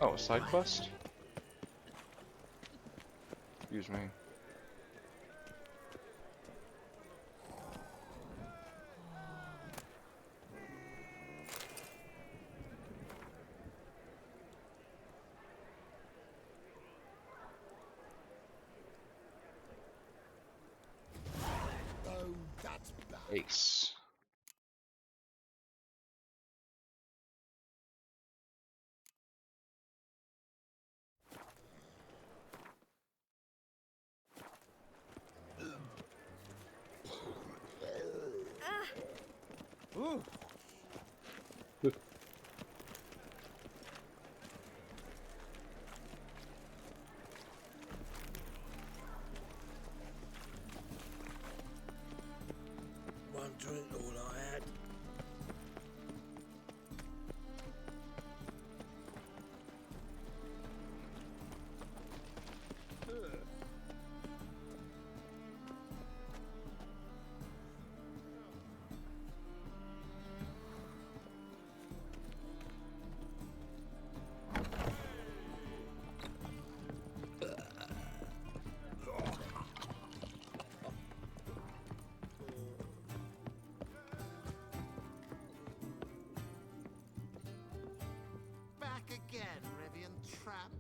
Oh, a side quest? Excuse me. Oh, that's bad. Ace. One drink, all I had. Back again, Rivian Tramp.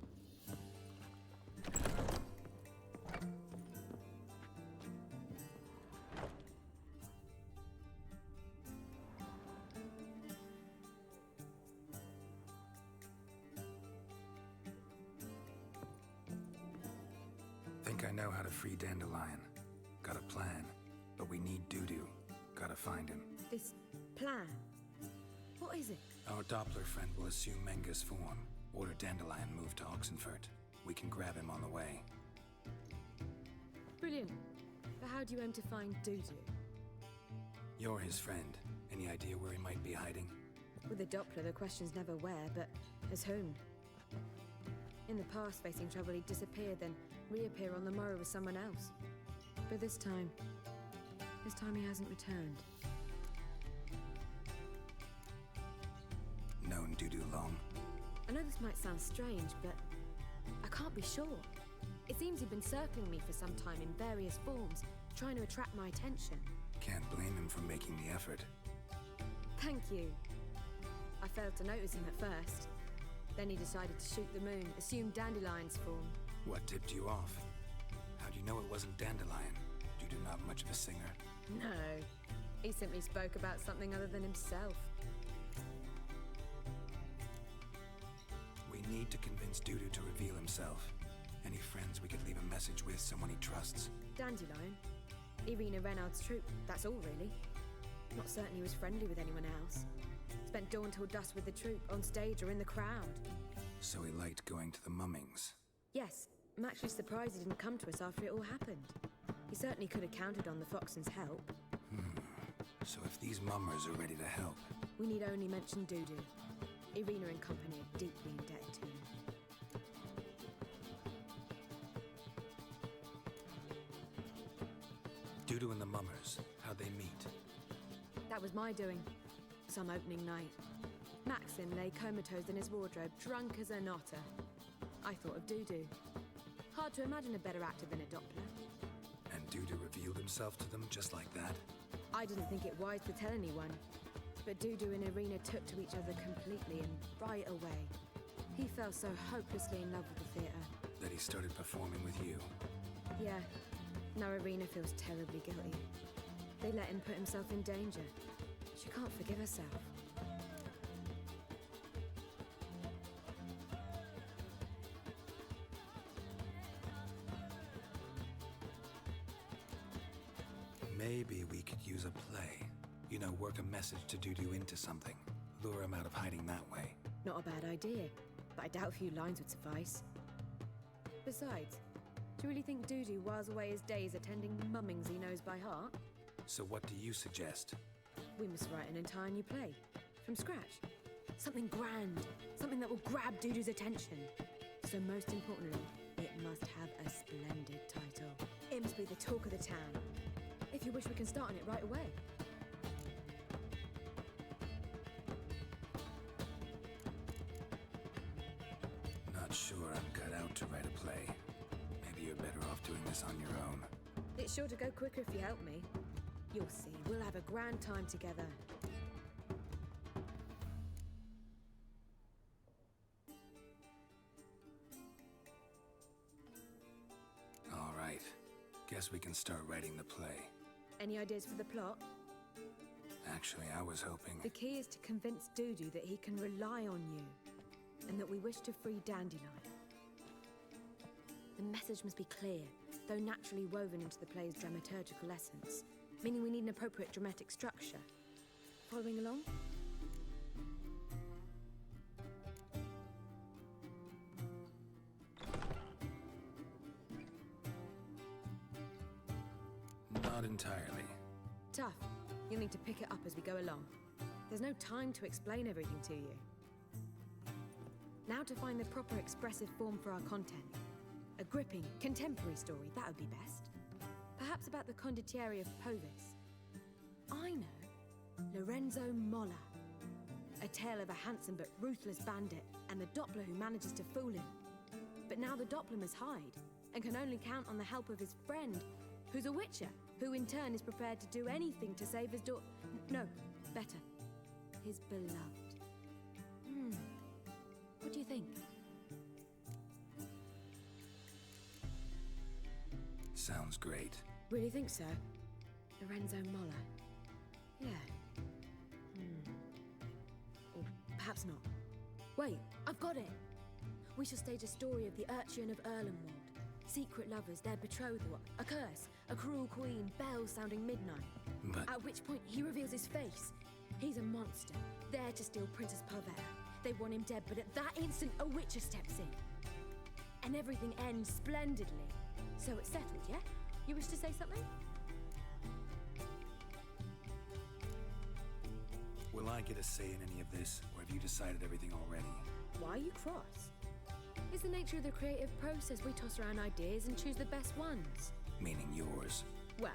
Think I know how to free Dandelion. Got a plan, but we need Dudu. Gotta find him. This plan? What is it? Our Doppler friend will assume Menga's form. Order Dandelion move to Oxenfurt. We can grab him on the way. Brilliant. But how do you aim to find Dudu? You're his friend. Any idea where he might be hiding? With the Doppler, the question's never where, but as whom. In the past, facing trouble, he'd disappear, then reappear on the morrow with someone else. But this time he hasn't returned. Known Dudu long? I know this might sound strange, but I can't be sure. It seems he'd been circling me for some time in various forms, trying to attract my attention. Can't blame him for making the effort. Thank you. I failed to notice him at first. Then he decided to shoot the moon, assume Dandelion's form. What tipped you off? How do you know it wasn't Dandelion? Dudu not much of a singer. No, he simply spoke about something other than himself. We need to convince Dudu to reveal himself. Any friends we could leave a message with, someone he trusts? Dandelion? Irina Reynard's troupe, that's all really. Not certain he was friendly with anyone else. Spent dawn till dusk with the troupe, on stage or in the crowd. So he liked going to the mummings. Yes, I'm actually surprised he didn't come to us after it all happened. He certainly could have counted on the Foxen's help. So if these mummers are ready to help, We need only mention Dudu. Irina and company are deeply indebted to him. Dudu and the mummers, how'd they meet? That was my doing. Some opening night. Maxim lay comatose in his wardrobe, drunk as an otter. I thought of Dudu. Hard to imagine a better actor than a Doppler. And Dudu revealed himself to them just like that? I didn't think it wise to tell anyone. But Dudu and Irina took to each other completely and right away. He fell so hopelessly in love with the theatre. That he started performing with you? Yeah. Now Irina feels terribly guilty. They let him put himself in danger. She can't forgive herself. Maybe we could use a play. You know, work a message to Dudu into something. Lure him out of hiding that way. Not a bad idea, but I doubt a few lines would suffice. Besides, do you really think Dudu whiles away his days attending mummings he knows by heart? So what do you suggest? We must write an entire new play. From scratch. Something grand. Something that will grab Dudu's attention. So most importantly, it must have a splendid title. It must be the talk of the town. If you wish, we can start on it right away. not sure I'm cut out to write a play. Maybe you're better off doing this on your own. It's sure to go quicker if you help me. You'll see, we'll have a grand time together. All right. Guess we can start writing the play. Any ideas for the plot? Actually, I was hoping... The key is to convince Dudu that he can rely on you, and that we wish to free Dandelion. The message must be clear, though naturally woven into the play's dramaturgical essence, meaning we need an appropriate dramatic structure. Following along? Not entirely. Tough. You'll need to pick it up as we go along. There's no time to explain everything to you. Now to find the proper expressive form for our content. A gripping, contemporary story, that would be best. Perhaps about the condottieri of Povis. I know. Lorenzo Molla. A tale of a handsome but ruthless bandit and the Doppler who manages to fool him. But now the Doppler must hide and can only count on the help of his friend, who's a witcher, who in turn is prepared to do anything to save his No, better. His beloved. What do you think? Sounds great. Really think so? Lorenzo Molla. Yeah. Or perhaps not. Wait, I've got it! We shall stage a story of the Urchin of Erlenwald. Secret lovers, their betrothal, a curse, a cruel queen, bells sounding midnight. But... At which point he reveals his face. He's a monster, there to steal Princess Pavetta. They want him dead, but at that instant a witcher steps in. And everything ends splendidly. So it's settled, yeah? You wish to say something? Will I get a say in any of this, or have you decided everything already? Why are you cross? It's the nature of the creative process. We toss around ideas and choose the best ones. Meaning yours. Well,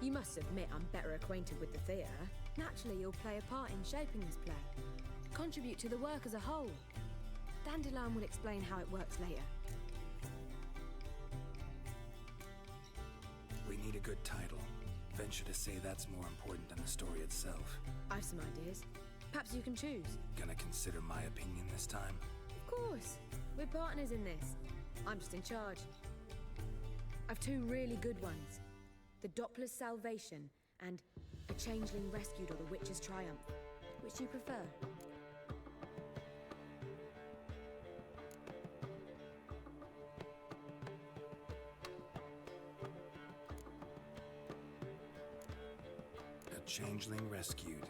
you must admit I'm better acquainted with the theatre. Naturally, you'll play a part in shaping this play. Contribute to the work as a whole. Dandelion will explain how it works later. We need a good title. Venture to say that's more important than the story itself. I've some ideas. Perhaps you can choose. Gonna consider my opinion this time? Of course. We're partners in this. I'm just in charge. I've two really good ones. The Doppler's Salvation and A Changeling Rescued or The Witch's Triumph. Which do you prefer? A Changeling Rescued,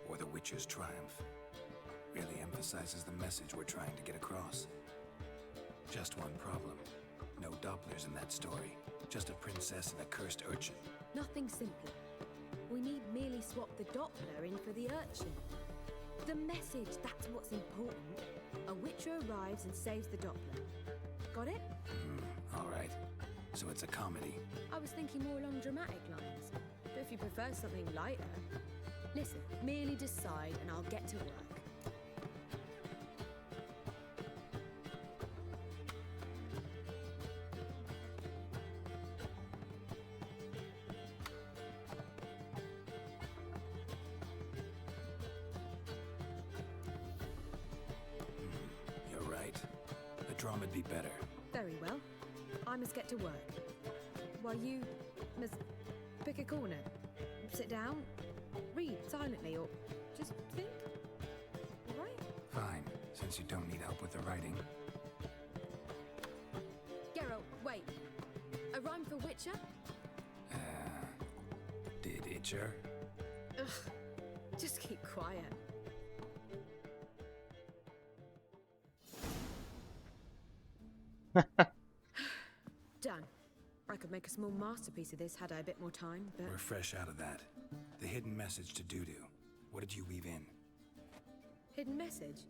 or The Witch's Triumph. Really emphasizes the message we're trying to get across. Just one problem. No Dopplers in that story. Just a princess and a cursed urchin. Nothing simpler. We need merely swap the Doppler in for the urchin. The message, that's what's important. A witcher arrives and saves the Doppler. Got it? All right. So it's a comedy. I was thinking more along dramatic lines. But if you prefer something lighter... Listen, merely decide and I'll get to work. You're right. The drama'd be better. Very well. I must get to work. While you must pick a corner. Sit down, read silently, or just think. All right? Fine, since you don't need help with the writing. Geralt, wait. A rhyme for Witcher? Did Itcher? Ugh. Just keep quiet. Done. I could make a small masterpiece of this had I a bit more time, but... We're fresh out of that. The hidden message to Dudu. What did you weave in? Hidden message?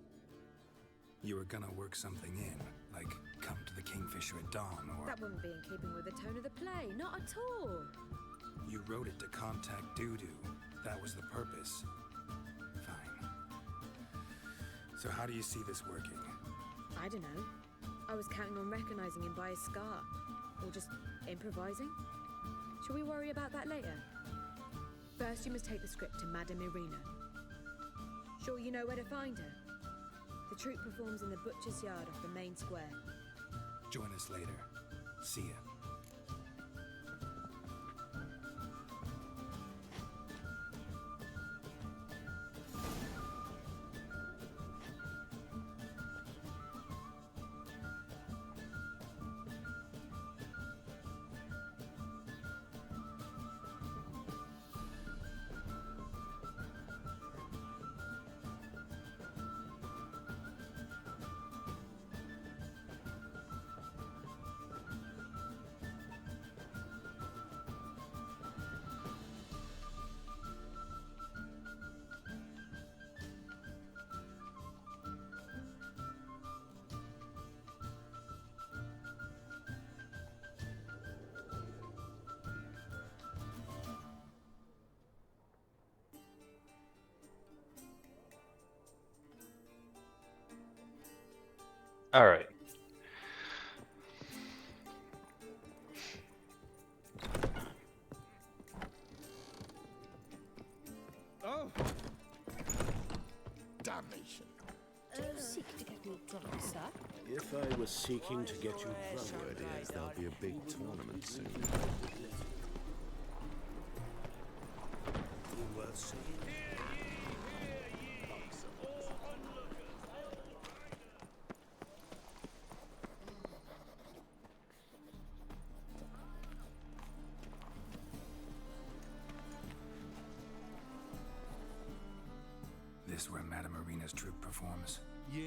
You were gonna work something in, like come to the Kingfisher at dawn, or... That wouldn't be in keeping with the tone of the play, not at all. You wrote it to contact Dudu. That was the purpose. Fine. So how do you see this working? I don't know. I was counting on recognizing him by his scar. Or just improvising. Shall we worry about that later? First, you must take the script to Madame Irina. Sure you know where to find her? The troupe performs in the butcher's yard off the main square. Join us later. See ya. All right. Oh! Damnation. Do you seek to get me drunk, sir? If I was seeking to get you drunk, dear, there'll be a big tournament soon. Worth seeing. This where Madame Irina's troupe performs? Yeah,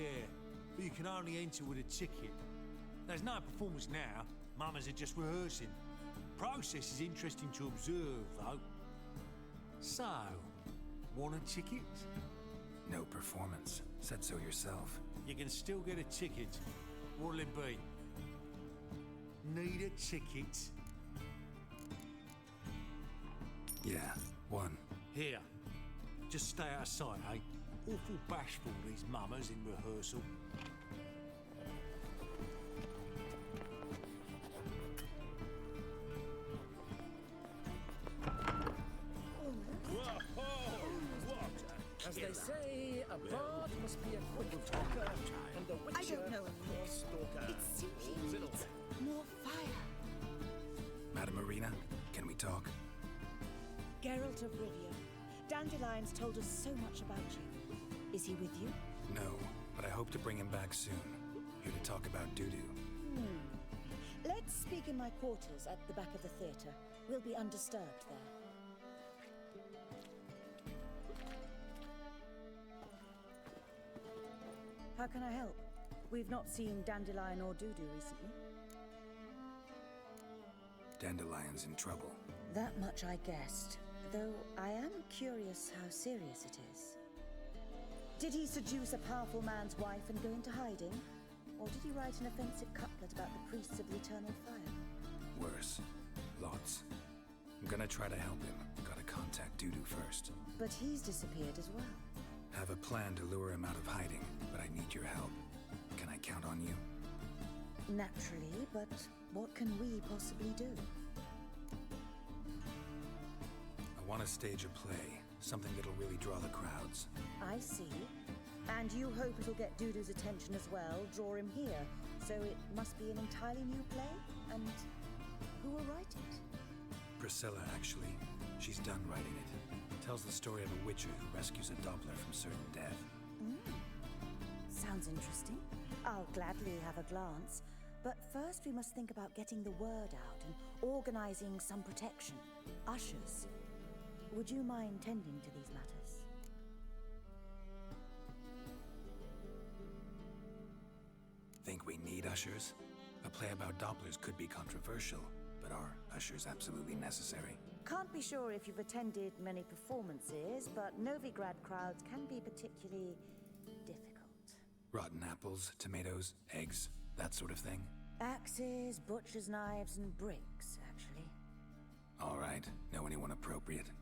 but you can only enter with a ticket. There's no performance now. Mamas are just rehearsing. Process is interesting to observe, though. So, want a ticket? No performance. Said so yourself. You can still get a ticket. What'll it be? Need a ticket? Yeah, one. Here. Just stay out of sight, eh? Awful bashful, these mamas in rehearsal. As they say, a bard must be a quick talker, and the witcher... I don't know anymore. Stalker. It simply needs more fire. Madame Irina, can we talk? Geralt of Rivia. Dandelion's told us so much about you. Is he with you? No, but I hope to bring him back soon. Here to talk about Dudu. Let's speak in my quarters at the back of the theatre. We'll be undisturbed there. How can I help? We've not seen Dandelion or Dudu recently. Dandelion's in trouble. That much I guessed, though I am curious how serious it is. Did he seduce a powerful man's wife and go into hiding? Or did he write an offensive couplet about the priests of the eternal fire? Worse. Lots. I'm gonna try to help him. Gotta contact Dudu first. But he's disappeared as well. Have a plan to lure him out of hiding, but I need your help. Can I count on you? Naturally, but what can we possibly do? I want to stage a play. Something that'll really draw the crowds. I see. And you hope it'll get Dudu's attention as well, draw him here. So it must be an entirely new play? And who will write it? Priscilla, actually. She's done writing it. Tells the story of a witcher who rescues a Doppler from certain death. Sounds interesting. I'll gladly have a glance. But first we must think about getting the word out and organizing some protection. Ushers. Would you mind tending to these matters? Think we need ushers? A play about Dopplers could be controversial, but are ushers absolutely necessary? Can't be sure if you've attended many performances, but Novigrad crowds can be particularly difficult. Rotten apples, tomatoes, eggs, that sort of thing? Axes, butcher's knives, and bricks, actually. All right. Know anyone appropriate?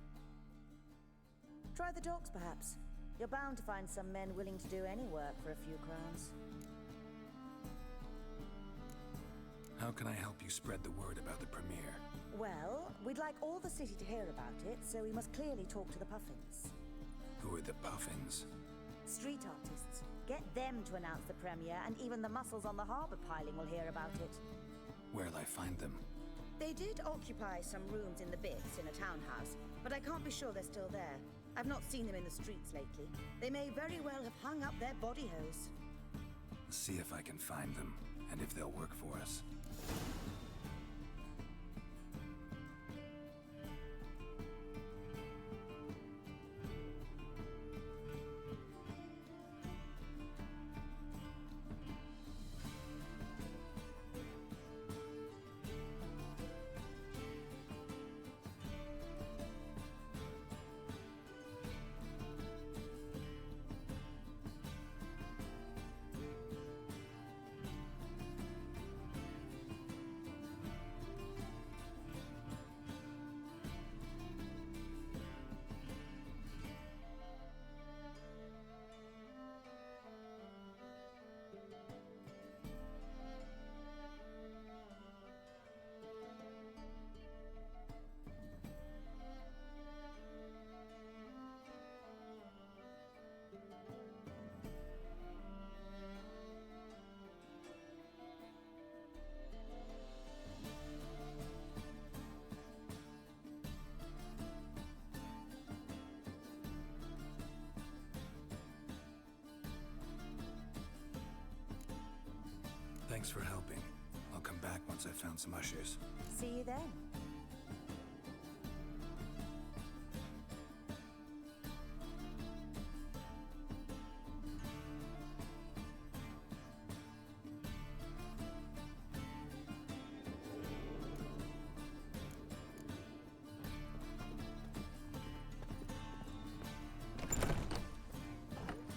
Try the docks, perhaps. You're bound to find some men willing to do any work for a few crowns. How can I help you spread the word about the premiere? Well, we'd like all the city to hear about it, so we must clearly talk to the Puffins. Who are the Puffins? Street artists. Get them to announce the premiere, and even the muscles on the harbour piling will hear about it. Where'll I find them? They did occupy some rooms in the Bits in a townhouse, but I can't be sure they're still there. I've not seen them in the streets lately. They may very well have hung up their body hose. See if I can find them, and if they'll work for us. Thanks for helping. I'll come back once I've found some ushers. See you then.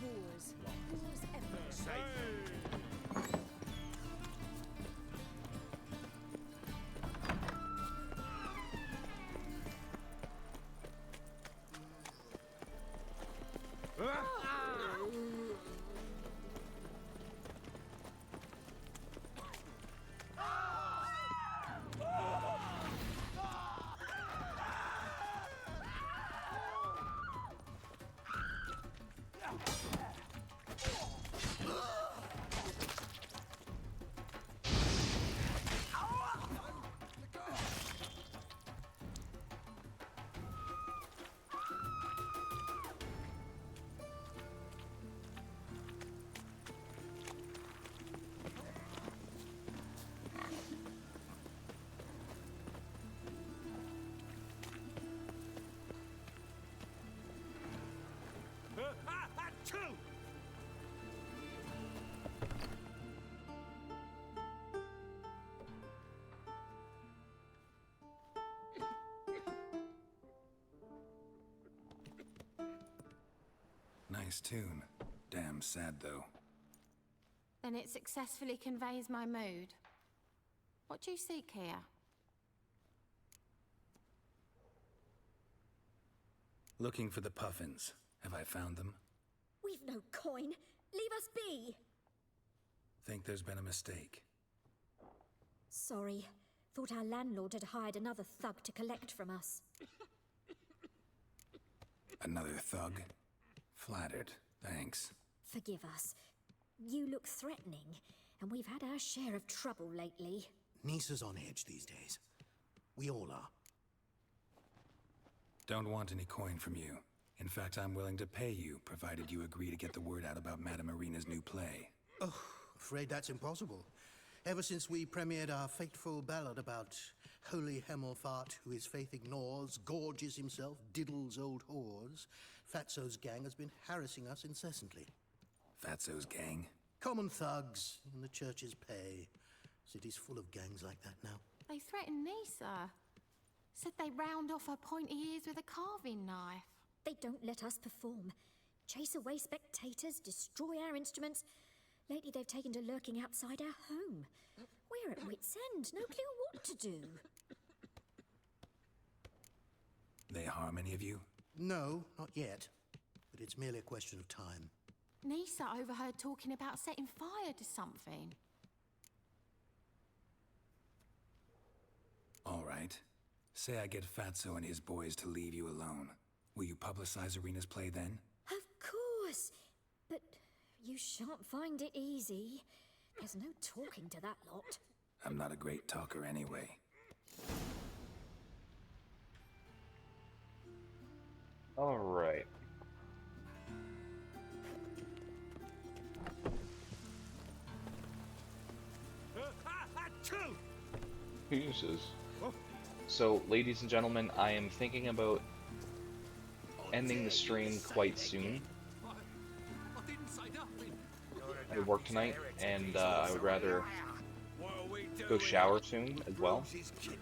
Wars everywhere. Two! Nice tune. Damn sad, though. Then it successfully conveys my mood. What do you seek here? Looking for the Puffins. Have I found them? We've no coin. Leave us be. Think there's been a mistake. Sorry. Thought our landlord had hired another thug to collect from us. Another thug? Flattered. Thanks. Forgive us. You look threatening, and we've had our share of trouble lately. Nisa's on edge these days. We all are. Don't want any coin from you. In fact, I'm willing to pay you, provided you agree to get the word out about Madame Irina's new play. Oh, afraid that's impossible. Ever since we premiered our fateful ballad about Holy Hemelfart, who his faith ignores, gorges himself, diddles old whores, Fatso's gang has been harassing us incessantly. Fatso's gang? Common thugs in the church's pay. City's full of gangs like that now. They threatened Nisa. Said they round off her pointy ears with a carving knife. They don't let us perform. Chase away spectators, destroy our instruments. Lately they've taken to lurking outside our home. We're at wit's end, no clue what to do. They harm any of you? No, not yet. But it's merely a question of time. Nisa overheard talking about setting fire to something. All right. Say I get Fatso and his boys to leave you alone. Will you publicize Arena's play then? Of course. But you shan't find it easy. There's no talking to that lot. I'm not a great talker anyway. All right. Jesus. So, ladies and gentlemen, I am thinking about ending the stream quite soon. I work tonight, and I would rather go shower soon as well,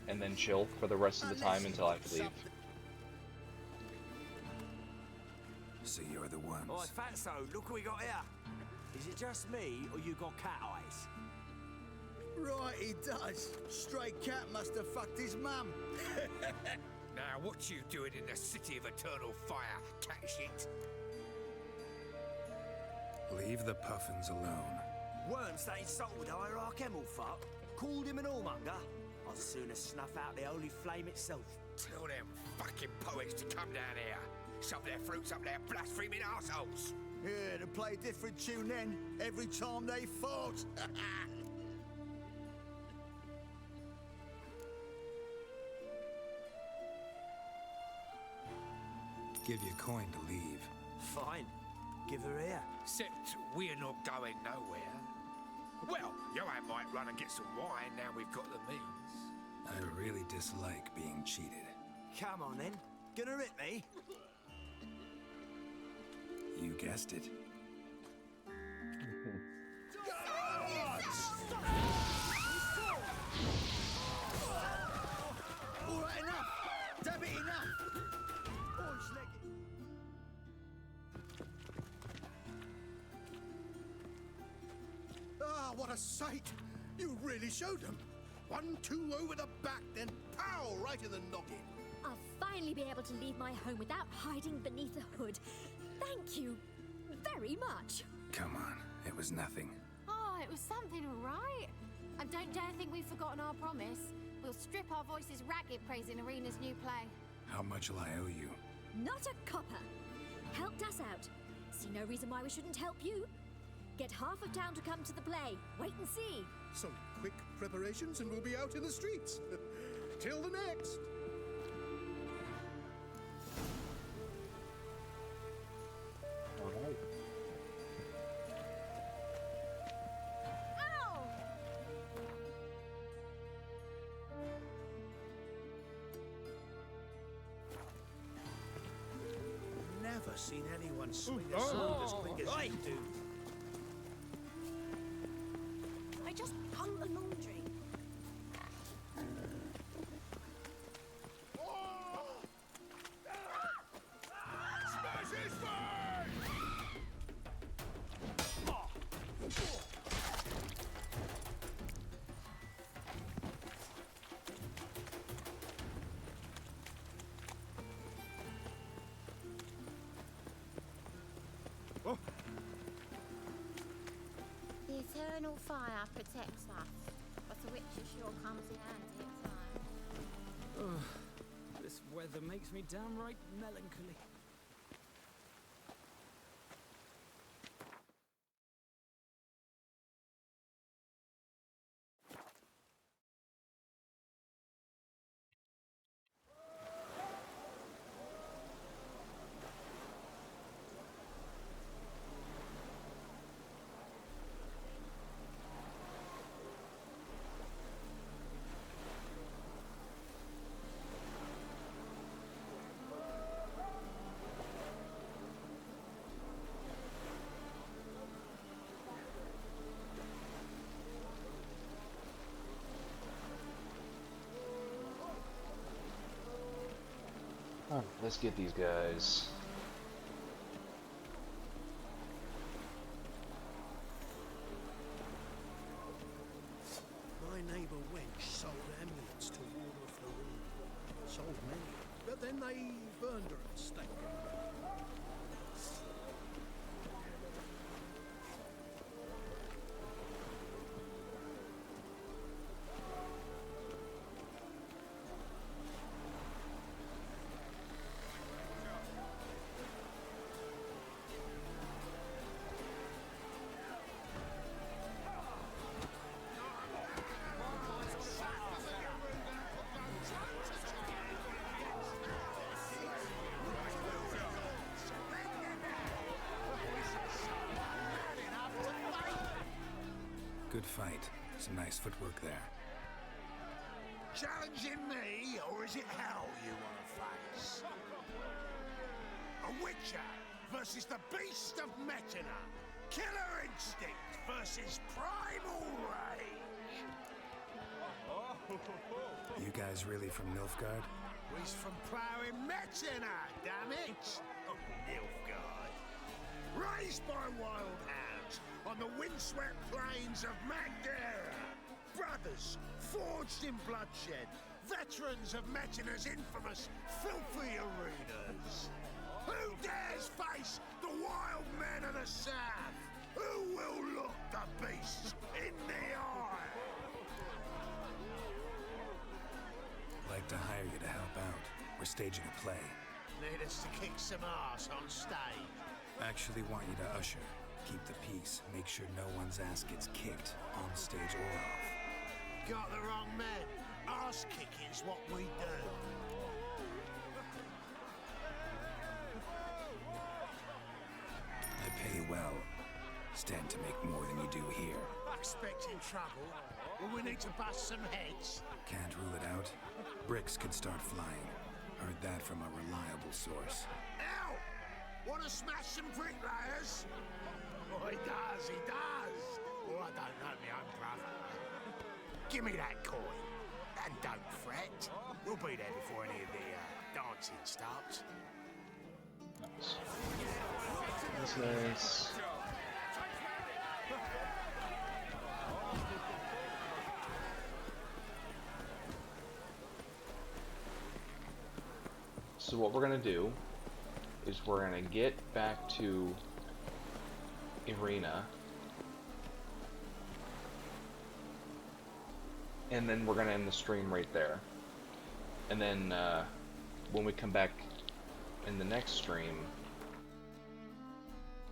and then chill for the rest of the time until I have to leave. So you're the ones. Oi, Fatso, look what we got here. Is it just me, or you got cat eyes? Right, he does. Stray cat must have fucked his mum. Now, what you doing in the city of eternal fire, cat shit? Leave the puffins alone. Worms that insulted Hierarch Emelfart, called him an allmonger. I'd sooner snuff out the holy flame itself. Tell them fucking poets to come down here. Shove their fruits up their blaspheming arseholes. Yeah, to play a different tune then, every time they fought. Give you a coin to leave. Fine. Give her here. Except we're not going nowhere. Well, Johan might run and get some wine now we've got the means. I really dislike being cheated. Come on then. Gonna rip me? You guessed it. All right, enough. Damn it, enough. Boys, leg it. Ah, what a sight! You really showed them. 1-2 over the back, then pow, right in the noggin. I'll finally be able to leave my home without hiding beneath a hood. Thank you very much. Come on, it was nothing. Oh, it was something, all right. And don't dare think we've forgotten our promise. We'll strip our voices ragged praising Arena's new play. How much will I owe you? Not a copper. Helped us out. See no reason why we shouldn't help you. Get half of town to come to the play. Wait and see. Some quick preparations and we'll be out in the streets. Till the next. All right. Ow! Never seen anyone swing a sword as quick as you do. I just hung the laundry. The eternal fire protects us, but the witcher sure comes in handy at times. This weather makes me downright melancholy. Oh, let's get these guys. My neighbour Wench sold amulets to ward off the wind. Sold many, but then they burned her at stake. Good fight. Some nice footwork there. Challenging me, or is it hell you want to face? A Witcher versus the Beast of Metina. Killer instinct versus primal rage. You guys really from Nilfgaard? He's from ploughing Metina, damn it! Oh, Nilfgaard. Raised by wild hounds on the windswept plains of Magdera. Brothers, forged in bloodshed. Veterans of Metina's infamous filthy arenas. Who dares face the wild men of the south? Who will look the beasts in the eye? Like to hire you to help out. We're staging a play. Need us to kick some ass on stage. Actually want you to usher. Keep the peace. Make sure no one's ass gets kicked, on stage or off. Got the wrong man. Ass kicking's what we do. I pay you well. Stand to make more than you do here. Expecting trouble? Well, we need to bust some heads. Can't rule it out. Bricks could start flying. Heard that from a reliable source. Ow! Want to smash some bricklayers? Oh, he does, he does. Oh, I don't know my own brother. Give me that coin. And don't fret. We'll be there before any of the dancing starts. That's nice. So what we're gonna do is we're gonna get back to Arena, and then we're gonna end the stream right there. And then when we come back in the next stream,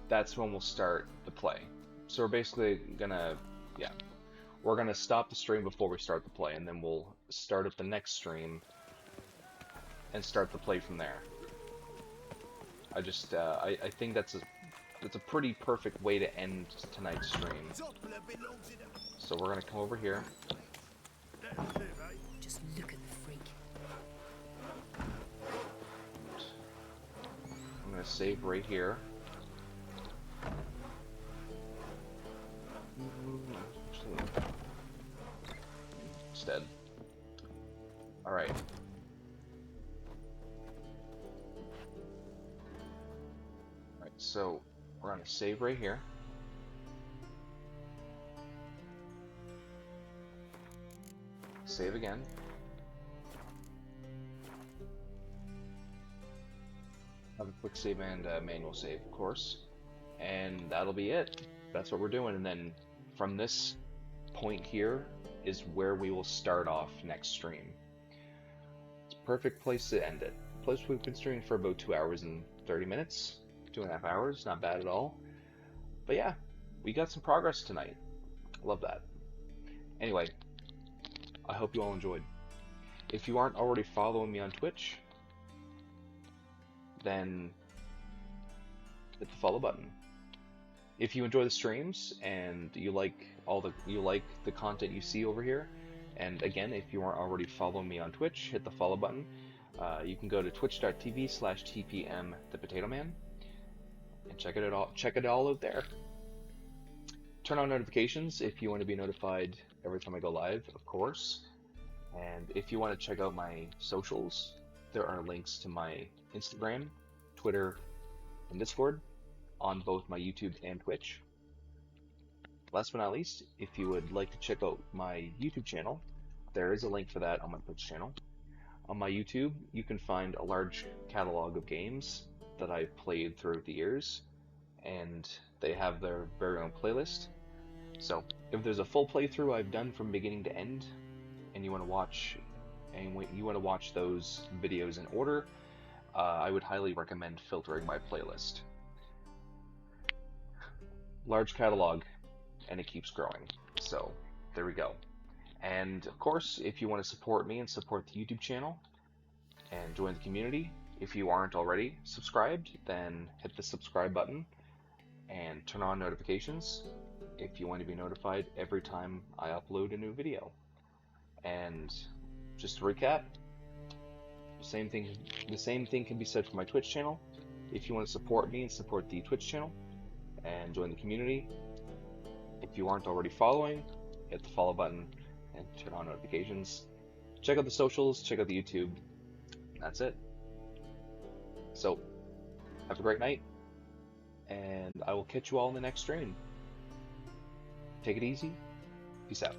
that's when we'll start the play. So we're basically gonna, we're gonna stop the stream before we start the play, and then we'll start up the next stream and start the play from there. I just, I think that's a pretty perfect way to end tonight's stream. So we're gonna come over here. Just look at the freak. I'm gonna save right here. Instead. Alright. Alright, so we're gonna save right here. Save again. Have a quick save and manual save, of course. And that'll be it. That's what we're doing. And then from this point here is where we will start off next stream. It's a perfect place to end it. Plus we've been streaming for about 2 hours and 30 minutes. 2.5 hours, not bad at all. But yeah, we got some progress tonight. Love that. Anyway, I hope you all enjoyed. If you aren't already following me on Twitch, then hit the follow button. If you enjoy the streams and you like the content you see over here, and again, if you aren't already following me on Twitch, hit the follow button. You can go to twitch.tv/TPM the Potato Man and check it all out there. Turn on notifications if you want to be notified every time I go live, of course. And if you want to check out my socials, there are links to my Instagram, Twitter, and Discord on both my YouTube and Twitch. Last but not least, if you would like to check out my YouTube channel, there is a link for that on my Twitch channel. On my YouTube, you can find a large catalog of games that I've played throughout the years, and they have their very own playlist. So if there's a full playthrough I've done from beginning to end, and you want to watch those videos in order, I would highly recommend filtering my playlist. Large catalog, and it keeps growing. So there we go. And of course, if you want to support me and support the YouTube channel and join the community, if you aren't already subscribed, then hit the subscribe button and turn on notifications. if you want to be notified every time I upload a new video. And just to recap, the same thing can be said for my Twitch channel. If you want to support me and support the Twitch channel and join the community, if you aren't already following, hit the follow button and turn on notifications. Check out the socials, check out the YouTube. That's it. So, have a great night, and I will catch you all in the next stream. Take it easy. Peace out.